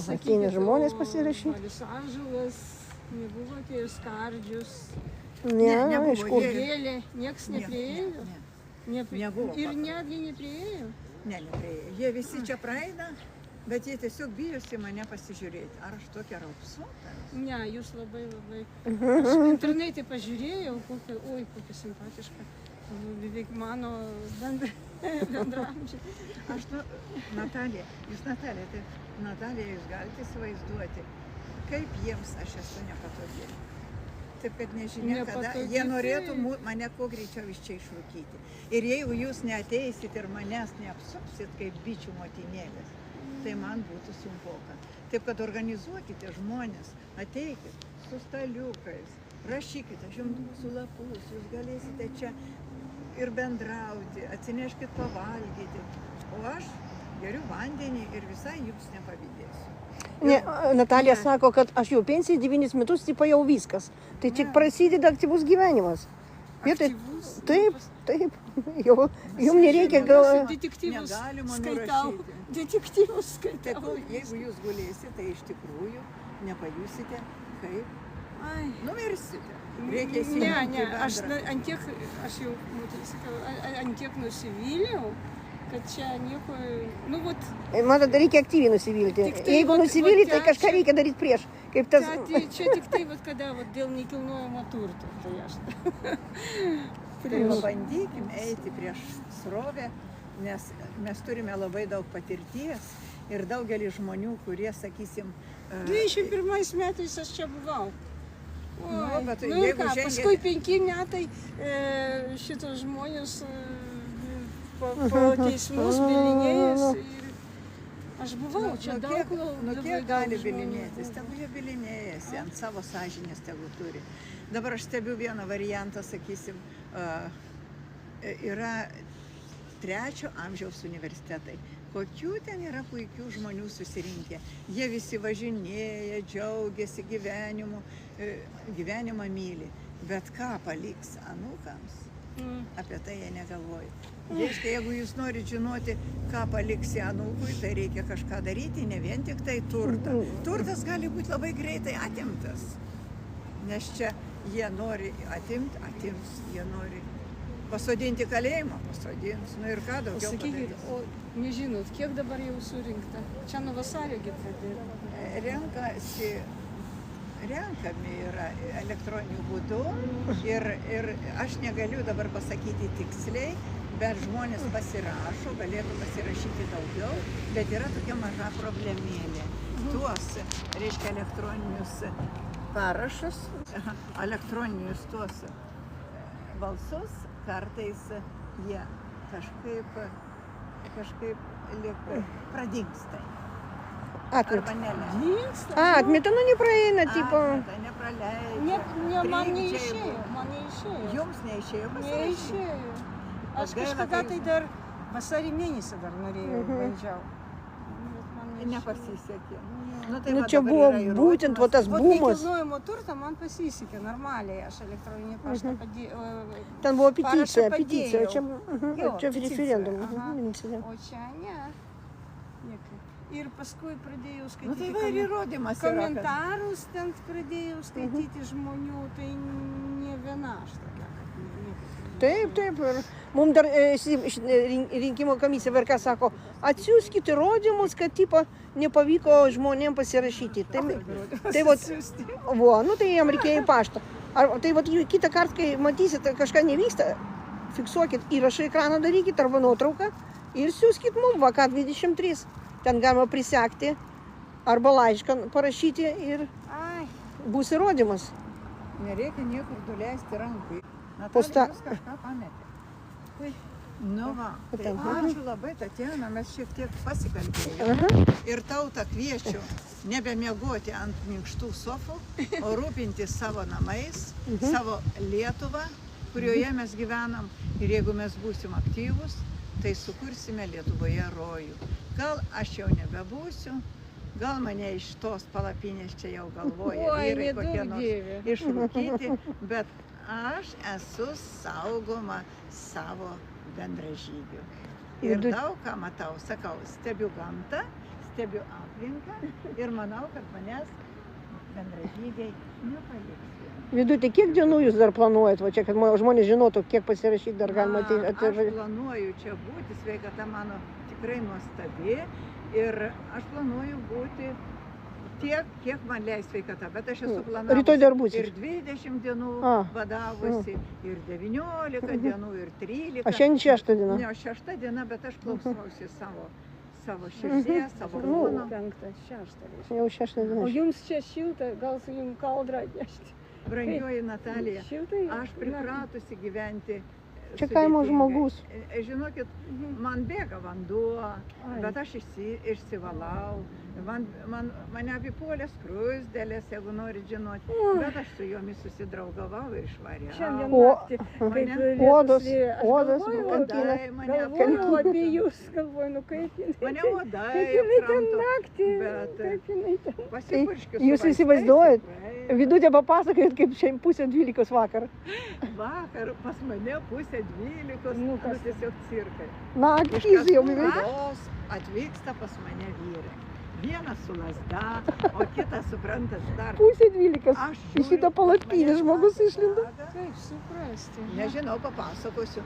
ateina žmonės pasirašyti. Alius Ąžuolas, nebuvote ir Skardžius, Ne, iš kur? Gėlė, nieks neprieėjo. Nebuvo. Ir netgi neprieėjo. Neprieėjo. Jie visi čia praeina, bet jie tiesiog bijosi mane pasižiūrėti. Ar aš tokia raupsuota? Ne, jūs labai. Aš internete pažiūrėjau, kokia simpatiška. Beveik mano bendramžiai. Aš, Natalija, jūs galite įsivaizduoti, kaip jiems aš esu nepatogi. Taip, kad nežinia, kada jie norėtų mane kuo greičiau iš čia išrūkyti. Ir jeigu jūs neateisit ir manęs neapsupsit kaip bičių motinėlės, tai man būtų sunkoka. Taip, kad organizuokite žmonės, ateikit su staliukais, rašykite, aš jums duosiu lapus, jūs galėsite čia ir bendrauti, atsineškit pavalgyti. O aš geriu vandenį ir visai jums nepavydėsiu. Ne, Natalija sako, kad aš jau pensijai 9 metus, tipo jau viskas. Tai tik prasideda aktyvus gyvenimas. Aktyvus? Taip. Jums nereikia gal... Detektyvus Negalima skaitau. nurašyti. Detektyvus skaitau. Tai jeigu jūs gulėsite, tai iš tikrųjų nepajusite, kaip numirsite. Reikia įsijungti Ne, aš jau antiek nusivyliau, kad čia nieko, Matot, reikia aktyviai nusivilti. Jeigu nusivylti, tai kažką reikia daryti prieš. Kaip tas... Čia tik tai, kada dėl nekilnojamo turto. Tai aš... Pabandykim eiti prieš srovę, nes mes turime labai daug patirties ir daugelį žmonių, kurie, sakysim... 21 metais aš čia buvau. Bet Ir jeigu ką, žengia- paskui 5 metai šitos žmonės po teismus bilinėjasi ir aš buvau čia daug kiek gali bilinėtis, tegu jie bilinėjasi, ant savo sąžinės tegu turi. Dabar aš stebiu vieną variantą, sakysim, yra 3 amžiaus universitetai. Kokių ten yra puikių žmonių susirinkę. Jie visi važinėja, džiaugiasi gyvenimu, gyvenimą myli. Bet ką paliks anūkams, apie tai jie negalvoja. Reiškia, jeigu jūs norite žinoti, ką paliksi anūkui, tai reikia kažką daryti, ne vien tik tai turtą. Turtas gali būti labai greitai atimtas. Nes čia jie nori atims, jie nori pasodinti kalėjimą, pasodins. Nu ir ką daugiau Sakykit, padarys. o nežinot, kiek dabar jau surinkta? Čia nuo vasario pradėjo. Renkami yra elektroniniu būdu ir aš negaliu dabar pasakyti tiksliai, bet žmonės pasirašo, galėtų pasirašyti daugiau, bet yra tokia maža problemėlė. Tuos, reiškia, elektroninius parašus, elektroninius tuos balsus, kartais jie kažkaip pradingsta. Arba neleidžia. Atmeta, nepraeina, tipo... Atmeta, nepraleidžia. Man neišėjo. Jums neišėjo pasirašyti? Neišėjo. Aš gaila, kažkada kai tai dar vasarį mėnesį dar norėjau, bandžiau. Nepasisekė. Čia buvo būtent tas bumas. Nekilnojamo turto man pasisekė normaliai, aš elektroninį paštą padėjau. Ten buvo peticija, čia referendum. O čia ne. Ir paskui pradėjau skaityti Tai įrodymas yra, kad... komentarus, ten pradėjau skaityti žmonių, tai ne viena aš tokia. Taip. Ir mums dar rinkimo komisija VRK sako, atsiųskit įrodymus, kad tipo nepavyko žmonėm pasirašyti. Tai jam reikėjo paštą. Tai kitą kartą, kai matysit, kažką nevyksta, fiksuokit įrašą ekraną darykit arba nuotrauką ir siųskit mums VK23. Ten galima prisekti arba laišką parašyti ir bus įrodymas. Nereikia niekur duleisti rankų. Posta... Jūs kažką pametė. Nu va, tai ačiū labai, Tatjana, mes šiek tiek pasikalbėjome. Ir tautą kviečiu nebemiegoti ant minkštų sofų, o rūpintis savo namais, savo Lietuvą, kurioje mes gyvenam. Ir jeigu mes būsim aktyvus, tai sukursime Lietuvoje rojų. Gal aš jau nebebūsiu, gal mane iš tos palapinės čia jau galvoja vyrai kokie nors išrūkyti, bet aš esu saugoma savo bendražygių. Ir daug ką matau, sakau, stebiu gamtą, stebiu aplinką ir manau, kad manęs bendražygiai nepaliks. Vidutė, kiek dienų jūs dar planuojat? Va čia, kad žmonės žinotų, kiek pasirašyti dar galima Aš atvažiuoti. planuoju čia būti, sveikata mano tikrai nuostabi ir aš planuoju būti tiek, kiek man leis sveikata, bet aš esu planavusi Rytoj dar būsit? ir 20 dienų A. badavusi, ir 19 dienų, ir 13. O šiandien 6 diena. Ne, 6 diena, bet aš klausausi savo širdies, savo kūno. 5, 6. Jau 6 O diena. jums čia šilta, gal su jums kaldra atnešti? Brangioji Natalija, Šiltai? aš pripratusi gyventi Čia kaimo sudėtingai. žmogus. Žinokit, man bėga vanduo, bet aš išsivalau. Mane apipuolė skruzdėlės, jeigu norit žinoti, bet aš su jomis susidraugavau ir Šiandien išvariau. naktį, kaip Mane- lietus Odos, lyja. Aš odos, galvoju, kankina. galvoju apie jūs, galvoju, nu kaip jinai. Mane kaip uodai jinai ten apkramto, naktį, bet kaip jinai ten. pasipurškiu su Jūs vaistais įsivaizduojat? tikrai. Vidutė, papasakojot, kaip šiandien pusė 12 vakar. Vakar pas mane pusė 12, Nu, kas tiesiog cirkai. Naktys jau beveik. Kazlų atvyksta pas mane vyrai. Vienas su lasda, o kitas, suprantat, dar. Pusė 12. Aš Į šitą palapinę žmogus išlindo. Kaip suprasti? Nežinau, papasakosiu.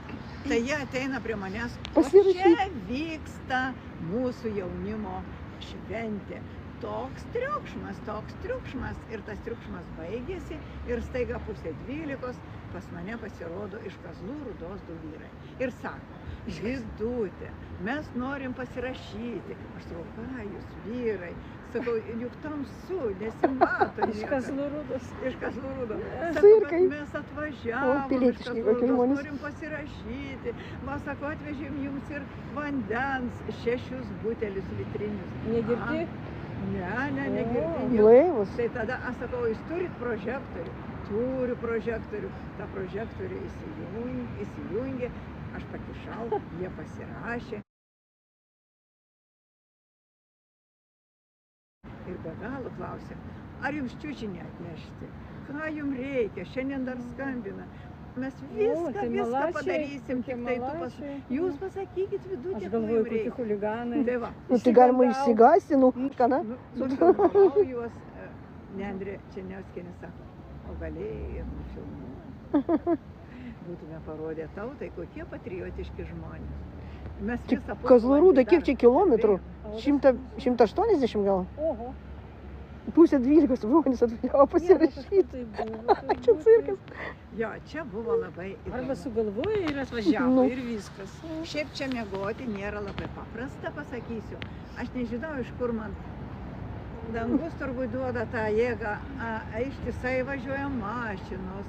Tai jie ateina prie manęs, o Pasirašyt. čia vyksta mūsų jaunimo šventė. Toks triukšmas ir tas triukšmas baigėsi ir staiga pusė 12 pas mane pasirodo iš Kazlų Rūdos 2 vyrai. Ir sako, Vidutė, mes norim pasirašyti. Aš sakau, ką jūs vyrai? Sakau, juk tamsu, nesimato Iš niekas. Kazlų Rūdos. Iš Kazlų Rūdos. Sakau, Cirkai. kad mes atvažiavom O, pilietiški iš Kazlų kokie Rūdos, žmonės. norim pasirašyti. Va, sako, atvežėm jums ir vandens, 6 butelius litrinius. Negirdi? Negirdi. Blaivus. Tai tada aš sakau, jūs turit prožektorių? Turiu prožektorių. Ta prožektorių įsijungė, aš pakišau, jie pasirašė. Ir be galo klausė, ar jums čiučinį atnešti? Ką jums reikia? Šiandien dar skambina. Mes viską padarysim, tik tai jūs pasakykit Vidutė, Aš ko galvoju, jums kokie reikia. chuliganai. Tai va. Nu, tai galima išsigąsti, nu, ką na? Nufilmavau juos, ne Andrė Černiauskienė sako, o galėjai ir nufilmuoti. Būtume parodę tautai, kokie patriotiški žmonės. Mes visą Kazlų Rūda, kiek dar- čia kilometrų? O, 180 gal? Oho. Pusė 12 žmonės atvažiavo pasirašyti. Tai buvo. Čia cirkas. Jo, čia buvo labai Arba įdomu. sugalvoja ir atvažiavo Nu. ir viskas. Šiaip čia miegoti nėra labai paprasta, pasakysiu. Aš nežinau, iš kur man dangus turbūt duoda tą jėgą. Ištisai važiuoja mašinos,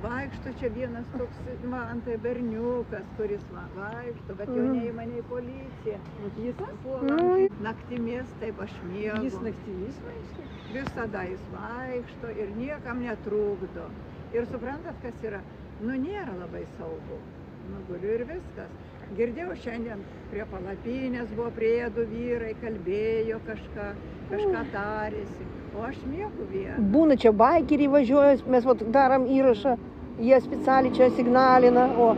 vaikšto čia vienas toks, man tai berniukas, kuris vaikšto, bet jau neįma nei policija. Jis puola naktimis, taip aš miegu. Jis naktimis vaikšto. Visada jis vaikšto ir niekam netrukdo. Ir suprantat, kas yra? Nu, nėra labai saugu. Nu, guliu ir viskas. Girdėjau šiandien prie palapinės buvo prieję 2 vyrai, kalbėjo kažką tarėsi. O aš miegu vieną. Būna čia baikeriai važiuoja, mes vat darom įrašą, jie specialiai čia signalina. O.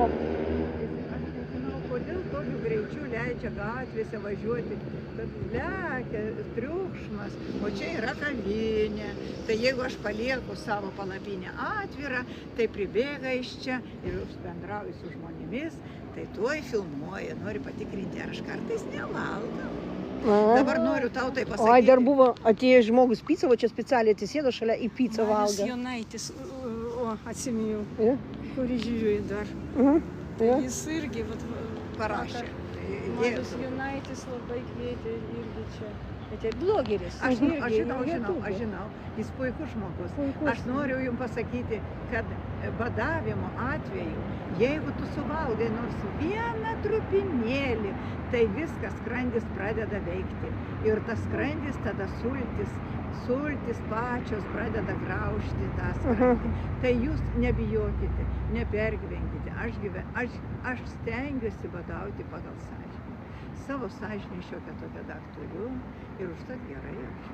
Aš nežinau, kodėl tokiu greičiu leidžia gatvėse važiuoti, kad lekia triukšmas, o čia yra kavinė. Tai jeigu aš palieku savo palapinę atvirą, tai pribėga iš čia ir bendrauju su žmonėmis, tai tuoj filmuoja, nori patikrinti, ar aš kartais nevalgau. Dabar noriu tau tai pasakyti. Ai, dar buvo atėjęs žmogus pica, o čia specialiai atsisėdo šalia į pizzą Marius valgo. Jonaitis, o atsiminiau, Ja? kurį žiūriu dar. Ja? Jis irgi, vat, Parašė. Marius Jonaitis labai kvietė irgi čia. Tai blogeris. Aš irgi žinau, jis puikus žmogus. Puikus. Aš noriu jums pasakyti, kad badavimo atveju, jeigu tu suvalgai nors vieną trupinėlį, tai viskas, skrandis pradeda veikti. Ir tas skrandis tada sultis pačios pradeda graužti tą skrandį. Tai jūs nebijokite, nepergyvenkite. Aš stengiuosi badauti pagal sąžinę. Savo sąžinę šiokią tokią dar turiu ir užtat gerai aš.